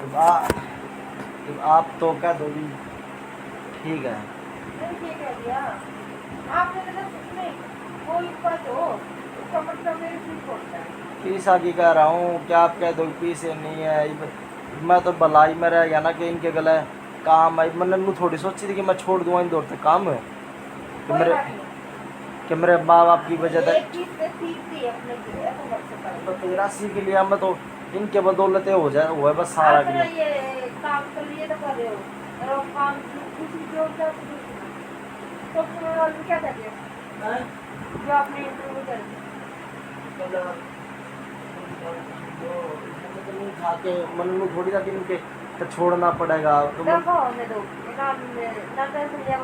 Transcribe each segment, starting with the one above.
जब आप तो कह दो भी ठीक है। नहीं ठीक है भैया, आपने तो उसमें कोई बात हो उसका मतलब मेरे ठीक होता है। पीसा की कह रहा हूँ क्या आप कह दो पीसे नहीं है मैं तो भलाई में रह गया ना कि इनके गले काम आई मैंने नू थोड़ी सोची थी कि मैं छोड़ दूंगा इन दौर से काम कोई बात नहीं, कि मेरे माँ बाप की वजह से। एक चीज से सीखती है अपने लिए, ऐसा मत तो करो। तेरा सीख लिया मैं तो इनके बदौलते हो जाए हुआ है बस सारा आपने के ये काम कर लिए तो कर रहे हो, और वो काम दूसरी जो होता है तो तुम्हारे वाले क्या कहते हैं लिए। जो आपने इंटरव्यू कर खा के मन में थोड़ी ना कि इनके तो छोड़ना पड़ेगा तो मन देखो हमें दो ना ना टेंशन लिया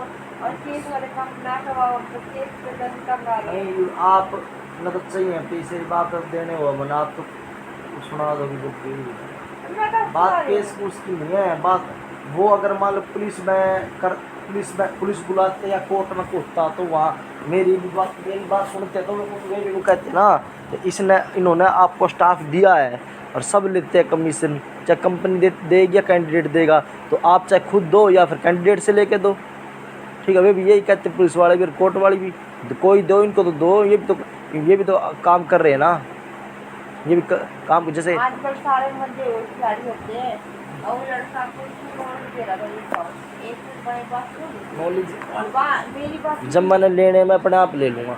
और केस वाले काम ना करवाओ, तो केस पे दस कम आ गए। नहीं आप न तो चाहिए तीसरी बात अब देने हुआ मन आप तो सुना दोगे जब भी मैं तो बात सुना रही केस हूँ। कुछ की नहीं है बात वो अगर मान लो पुलिस बुलाते या कोर्ट में कोसता तो वहाँ मेरी बात सुनते तो वो कहते ना तो इसने इन्होंने आपको स्टाफ दिया है और सब लेते हैं कमीशन चाहे कंपनी देगी या कैंडिडेट देगा तो आप चाहे खुद दो या फिर कैंडिडेट से लेके दो ठीक है वे भी यही कहते पुलिस वाले भी और कोर्ट वाले भी तो कोई दो इनको तो दो ये भी तो काम कर रहे हैं ना ये भी काम जैसे आजकल सारे बंदे खिलाड़ी होते हैं और लड़का को नॉलेज दे रहा था, एक मिनट बात सुन। नॉलेज मेरी बात जब मैंने लेने में अपने आप ले लूँगा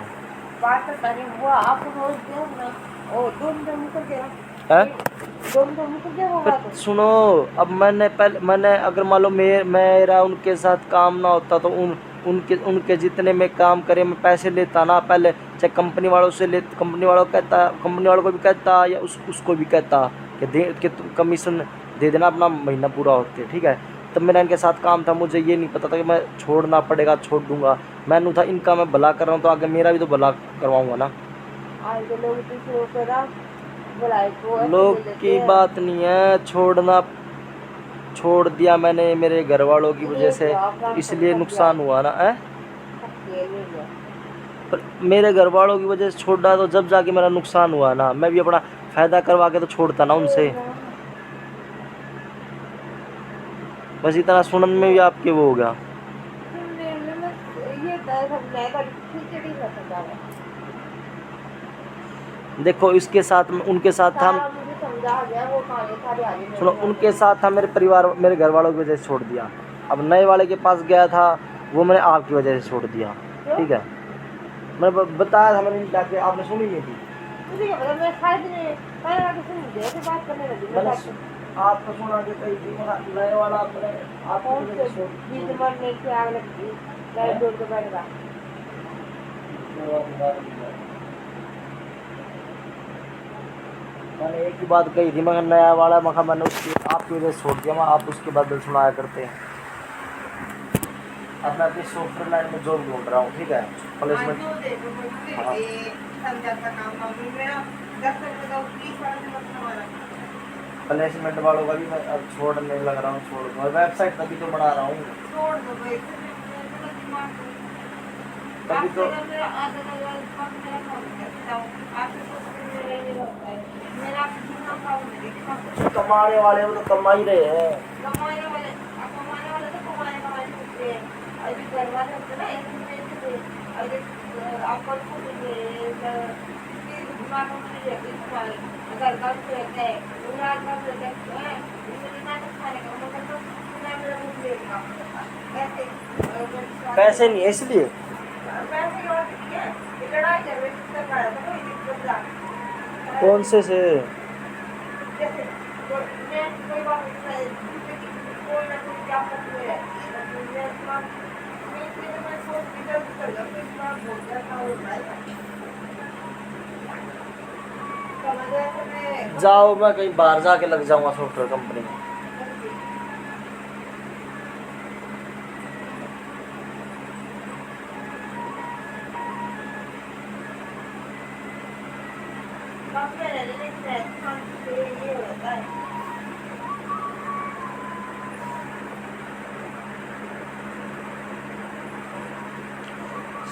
बात तो करे वो आप रोज दो ना, और दोनों मुकर गया है। दोनों मुकर गया वो बात। सुनो अब मैंने अगर मान लो मेरा उनके साथ काम ना होता तो उनके जितने में काम करे मैं पैसे लेता ना पहले चाहे कंपनी वालों से ले कंपनी वालों को भी कहता या उसको भी कहता कि तुम कमीशन दे देना अपना महीना पूरा होते ठीक है। तब मेरा इनके साथ काम था मुझे ये नहीं पता था कि मैं छोड़ना पड़ेगा छोड़ दूंगा मैंने था इनका मैं भला कर रहा हूँ तो आगे मेरा भी तो भला करवाऊंगा ना। आज के लोग दूसरों को ना बुलाए को ऐसे लोग ले लेते की हैं। बात नहीं है छोड़ दिया मैंने मेरे घर वालों की वजह से इसलिए नुकसान हुआ ना है पर मेरे घर वालों की वजह से छोड़ा तो जब जाके मेरा नुकसान हुआ ना मैं भी अपना फायदा करवा के तो छोड़ता ना उनसे बस इतना सुनन में भी आपके वो हो गया। देखो इसके साथ उनके साथ था सुनो उनके साथ था मेरे परिवार मेरे घर वालों की वजह से छोड़ दिया अब नए वाले के पास गया था वो मैंने आपकी वजह से छोड़ दिया ठीक है। मैंने बताया था मैंने जाके आपने सुनी नहीं थी आपको सुना के कही थी नए वाला अपने मैंने एक ही बात कही थी मगर नया वाला मखा मैंने उसकी आपकी वजह से छोड़ दिया मैं आप उसके बदल सुनाया करते हैं। अब मैं अपनी सॉफ्टवेयर लाइन में जॉब ढूंढ रहा हूँ ठीक है प्लेसमेंट प्लेसमेंट वालों का भी मैं अब छोड़ने लग रहा हूँ छोड़ दूँगा वेबसाइट तभी तो बना रहा हूँ तभी तो कमाने वाले वो तो कमा ही रहे हैं। पैसे नहीं है इसलिए कौन से जाओ मैं कहीं बाहर जाके लग जाऊंगा सॉफ्टवेयर कंपनी में।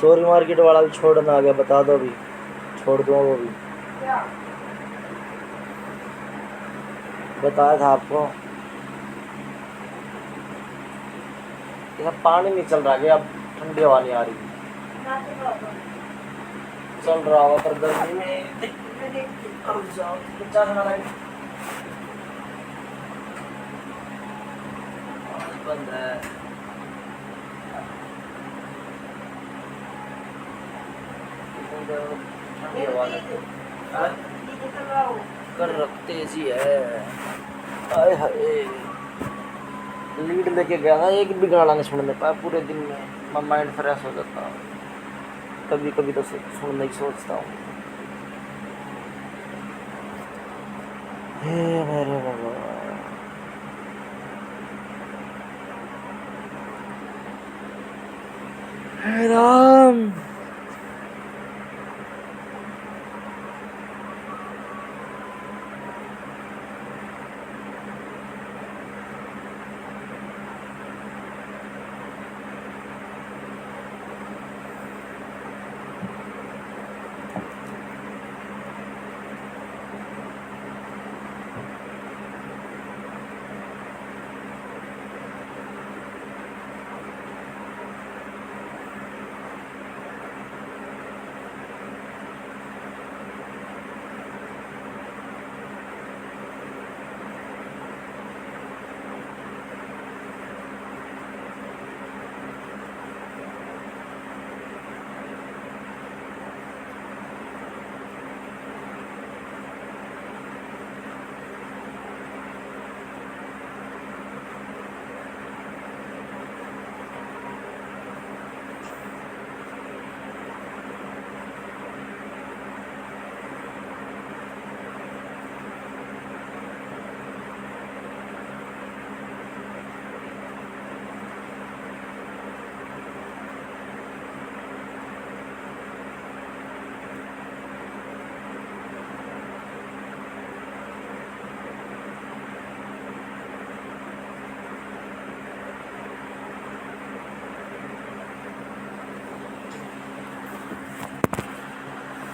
सॉरी मार्केट वाला भी छोड़ना आ गया बता दो अभी छोड़ दूंगा वो भी बताया था आपको। ये पानी नहीं चल रहा कि अब ठंडी हवा नहीं आ रही। ना तो बाबा चल रहा होगा पर गर्मी में मैं देखती रुक जाओ, बच्चा खाना है। बंद है। ठंडी हवा हाँ? ये कर रहा हूँ कर रखते जी है। आए हाय, लीड लेके गया था, एक भी गाना नहीं सुनने पाया पूरे दिन में। माइंड फ्रेश हो जाता। कभी कभी तो सुनने की सोचता हूँ। हे मेरे भगवान, हे राम।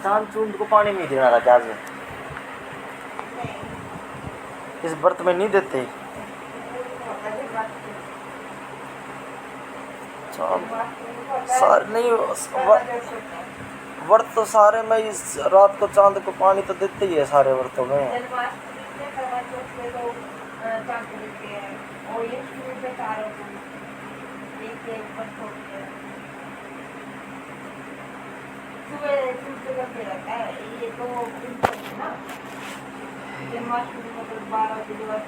चांद चूंद को पानी नहीं देना था क्या से? इस बर्त में नहीं देते चांद सारे नहीं वर्त तो सारे में इस रात को चांद को पानी तो देते ही है सारे वर्तों में। जन्माष्टमी मतलब 12 दिवस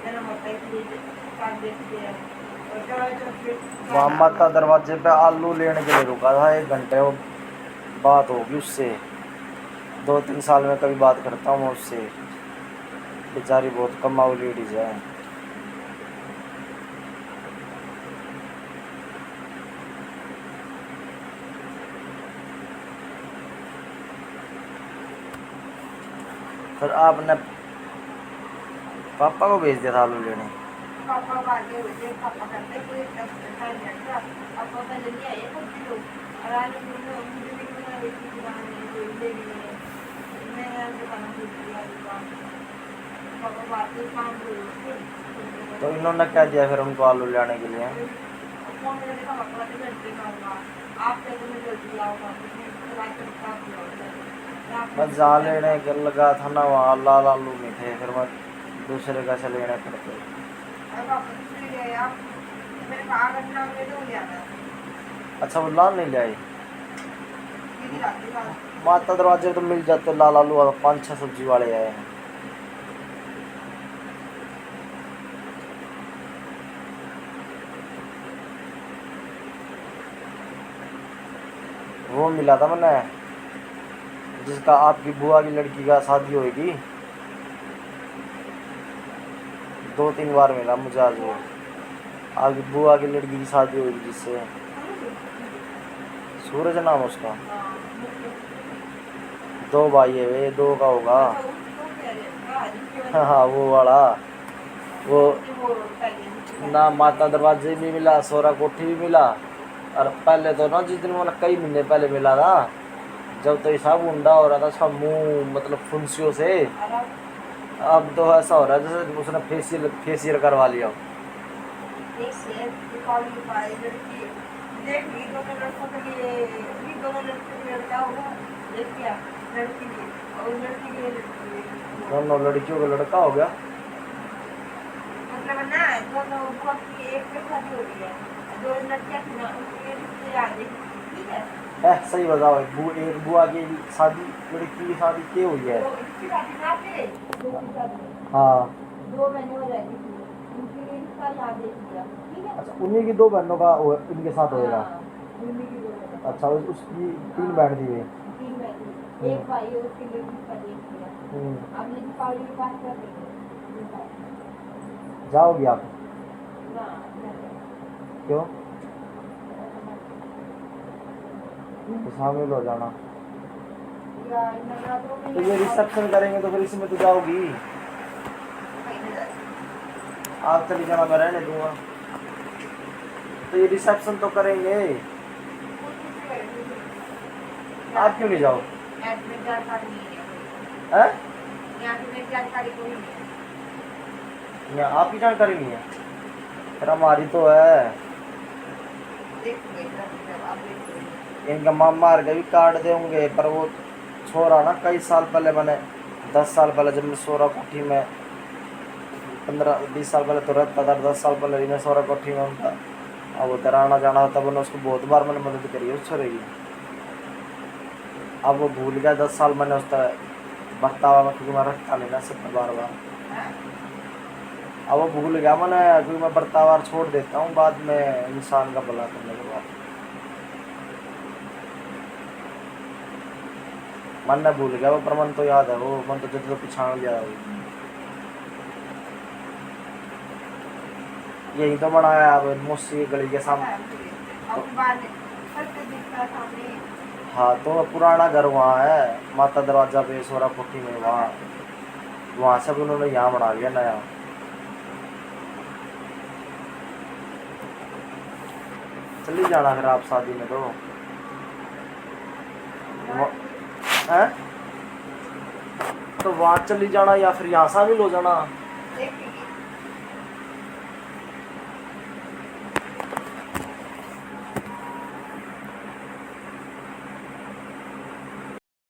जन्म होता है इसलिए काट देते हैं। वहाँ माता दरवाजे पे आलू लेने के लिए रुका था 1 घंटे। वो बात होगी उससे, 2-3 साल में कभी बात करता हूँ मैं उससे। बेचारी बहुत कमाऊ लेडीज है। फिर आपने पापा को भेज दिया था आलू लेने। पापा भागे हुए थे, पापा कहते हैं कोई टाइम लगता पापा पहले नहीं आए कुछ लोग और आज मुझे भी बना रही थी दुकान में ले गए मैं दुकान से दिया दुकान पापा बात से काम कर। तो इन्होंने क्या दिया फिर उनको आलू लाने के लिए? फोन में देखा पापा ने जल्दी आऊँगा आप कहते मैं जल्दी आऊँगा मैं जा लेने कर लगा था ना, वहाँ लाल आलू नहीं थे, फिर मैं दूसरे का से लेने पड़ते। अच्छा वो लाल नहीं ले आई? माता दरवाजे तो मिल जाते लाल आलू, 5-6 सब्जी वाले आए हैं। वो मिला था मैंने जिसका आपकी बुआ की लड़की का शादी होगी, 2-3 बार मिला मुझे आज। वो आपकी बुआ की लड़की की शादी होगी जिससे, सूरज नाम उसका। 2 भाई है वे, 2 का होगा। हाँ वो वाला वो ना माता दरवाजे भी मिला, सोरा कोठी भी मिला। और पहले तो ना जिस दिन मैंने कई महीने पहले मिला था, जब तो ऐसा गुंडा हो रहा था उसका मुंह मतलब फुंसियों से, अब तो ऐसा हो रहा है जैसे उसने फेशियल करवा लिया। एक से कॉलेज पाए लड़की देख ली दोनों लड़कों के लिए भी दोनों लड़के के लिए लड़का होगा देख क्या लड़की लिए और लड़की के लिए लड़की दोनों लड़कियों का लड़का हो गया। मतलब ना दोनों बुआ की एक पे शादी हो गई है दो लड़कियां थी ना उनके रिश्ते आ गए ठीक है सही बताओ, एक बुआ की शादी, लड़की की शादी क्या हुई है? तो इसकी शादी ना थे दो की शादी हाँ 2 महीने हो रह गई थी उनके लिए रिश्ता याद देख दिया ठीक है अच्छा, उन्हीं की 2 बहनों का इनके साथ होएगा। हाँ, उन्हीं की 2 बहनें। अच्छा, उसकी 3 बहन थी वे। 3 बहनें एक भाई और उसके लिए रिश्ता देख दिया अब लेकिन पावली की बात कर रही है जाओगी आप? ना क्यों? तो शामिल हो जाना। या नवरात्रों में तो ये रिसेप्शन करेंगे तो फिर इसमें तो जाओगी। आप चली जाना, मैं रहने दूंगा। तो ये रिसेप्शन तो करेंगे, आप क्यों नहीं जाओ? एडमिट जानकारी नहीं है हैं? यहाँ की मेरी जानकारी कोई नहीं है या आपकी जानकारी नहीं है? फिर हमारी तो है। देखिए जब आप देखिए इनका मामा मार के भी काट देंगे, पर वो छोरा ना कई साल पहले, मैंने 10 साल पहले जब मैं सोरा कोठी में 15-20 साल पहले तो रहता था, 10 साल पहले मैं सोरा कोठी में उनका अब वो तेरा आना जाना होता, मैंने उसको बहुत बार मैंने मदद करी है उस छोरे की। अब वो भूल गया, 10 साल मैंने उसका बर्तावा में, क्योंकि मैं रखता नहीं ना सब बार बार। अब वो भूल गया मैंने, क्योंकि मैं बर्तावा छोड़ देता हूँ बाद में इंसान का भला करने के बाद। मन ने भूल गया वो, पर मन तो याद है वो, मन तो जब तो पिछाड़ लिया है। यही तो बनाया अब मुस्सी गली के सामने। अब बाद सबसे दिखता सामने हाँ, तो पुराना घर वहाँ है, माता दरवाजा पे सोरा कोठी में, वहाँ से भी उन्होंने यहाँ बना लिया नया। चली जाना फिर आप शादी में तो हैं? तो वहाँ चली जाना या फिर यहाँ शामिल हो जाना। देखिए